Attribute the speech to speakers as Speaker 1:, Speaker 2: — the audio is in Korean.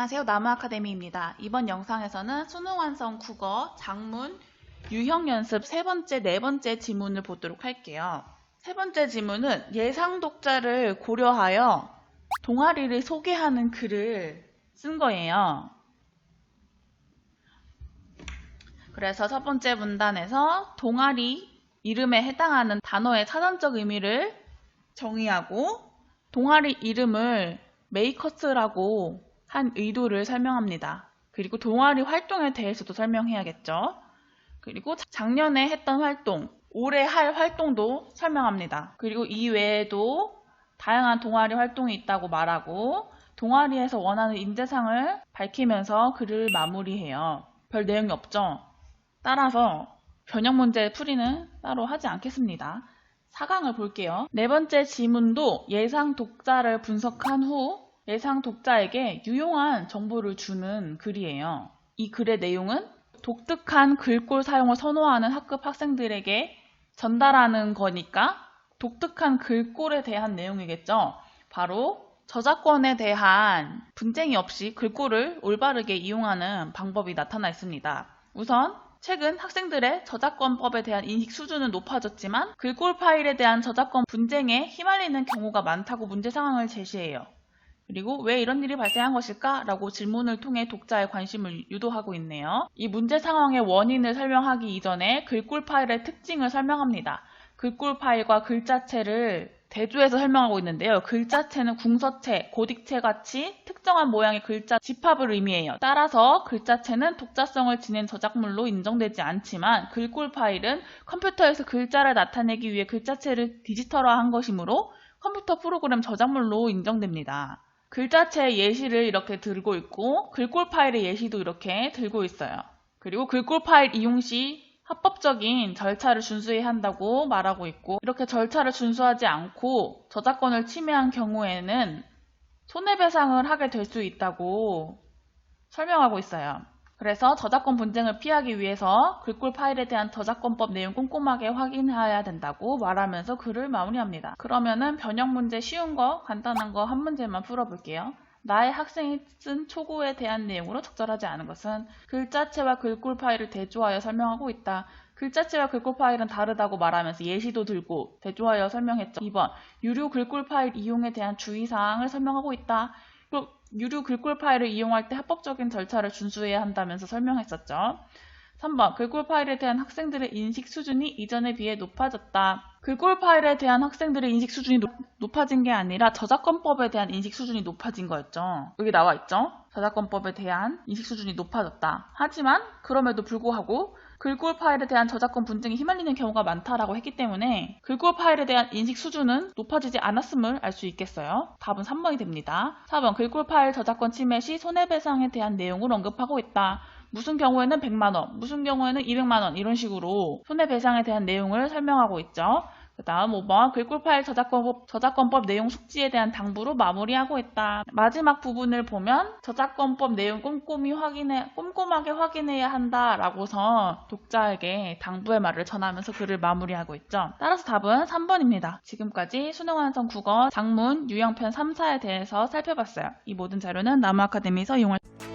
Speaker 1: 안녕하세요. 나무아카데미입니다. 이번 영상에서는 수능 완성 국어 작문 유형 연습 세 번째, 네 번째 지문을 보도록 할게요. 세 번째 지문은 예상 독자를 고려하여 동아리를 소개하는 글을 쓴 거예요. 그래서 첫 번째 문단에서 동아리 이름에 해당하는 단어의 사전적 의미를 정의하고 동아리 이름을 메이커스라고 한 의도를 설명합니다. 그리고 동아리 활동에 대해서도 설명해야겠죠. 그리고 작년에 했던 활동, 올해 할 활동도 설명합니다. 그리고 이외에도 다양한 동아리 활동이 있다고 말하고 동아리에서 원하는 인재상을 밝히면서 글을 마무리해요. 별 내용이 없죠. 따라서 변형 문제 풀이는 따로 하지 않겠습니다. 4강을 볼게요. 네 번째 지문도 예상 독자를 분석한 후 예상 독자에게 유용한 정보를 주는 글이에요. 이 글의 내용은 독특한 글꼴 사용을 선호하는 학급 학생들에게 전달하는 거니까 독특한 글꼴에 대한 내용이겠죠. 바로 저작권에 대한 분쟁이 없이 글꼴을 올바르게 이용하는 방법이 나타나 있습니다. 우선 최근 학생들의 저작권법에 대한 인식 수준은 높아졌지만 글꼴 파일에 대한 저작권 분쟁에 휘말리는 경우가 많다고 문제 상황을 제시해요. 그리고 왜 이런 일이 발생한 것일까? 라고 질문을 통해 독자의 관심을 유도하고 있네요. 이 문제 상황의 원인을 설명하기 이전에 글꼴 파일의 특징을 설명합니다. 글꼴 파일과 글자체를 대조해서 설명하고 있는데요. 글자체는 궁서체, 고딕체 같이 특정한 모양의 글자 집합을 의미해요. 따라서 글자체는 독자성을 지닌 저작물로 인정되지 않지만 글꼴 파일은 컴퓨터에서 글자를 나타내기 위해 글자체를 디지털화한 것이므로 컴퓨터 프로그램 저작물로 인정됩니다. 글자체의 예시를 이렇게 들고 있고 글꼴 파일의 예시도 이렇게 들고 있어요. 그리고 글꼴 파일 이용 시 합법적인 절차를 준수해야 한다고 말하고 있고 이렇게 절차를 준수하지 않고 저작권을 침해한 경우에는 손해배상을 하게 될 수 있다고 설명하고 있어요. 그래서 저작권 분쟁을 피하기 위해서 글꼴 파일에 대한 저작권법 내용 꼼꼼하게 확인해야 된다고 말하면서 글을 마무리합니다. 그러면은 변형 문제 쉬운 거, 간단한 거 한 문제만 풀어볼게요. 나의 학생이 쓴 초고에 대한 내용으로 적절하지 않은 것은 글자체와 글꼴 파일을 대조하여 설명하고 있다. 글자체와 글꼴 파일은 다르다고 말하면서 예시도 들고 대조하여 설명했죠. 2번, 유료 글꼴 파일 이용에 대한 주의사항을 설명하고 있다. 유료 글꼴 파일을 이용할 때 합법적인 절차를 준수해야 한다면서 설명했었죠. 3번, 글꼴 파일에 대한 학생들의 인식 수준이 이전에 비해 높아졌다. 글꼴 파일에 대한 학생들의 인식 수준이 높아진 게 아니라 저작권법에 대한 인식 수준이 높아진 거였죠. 여기 나와 있죠. 저작권법에 대한 인식 수준이 높아졌다. 하지만 그럼에도 불구하고 글꼴 파일에 대한 저작권 분쟁에 휘말리는 경우가 많다라고 했기 때문에 글꼴 파일에 대한 인식 수준은 높아지지 않았음을 알 수 있겠어요. 답은 3번이 됩니다. 4번, 글꼴 파일 저작권 침해 시 손해배상에 대한 내용을 언급하고 있다. 무슨 경우에는 100만원, 무슨 경우에는 200만원 이런 식으로 손해배상에 대한 내용을 설명하고 있죠. 그 다음 5번, 글꼴 파일 저작권법 내용 숙지에 대한 당부로 마무리하고 있다. 마지막 부분을 보면 저작권법 내용 꼼꼼하게 확인해야 한다라고서 독자에게 당부의 말을 전하면서 글을 마무리하고 있죠. 따라서 답은 3번입니다. 지금까지 수능 완성 국어 작문 유형편 3, 4에 대해서 살펴봤어요. 이 모든 자료는 나무아카데미에서 이용할 수 있습니다.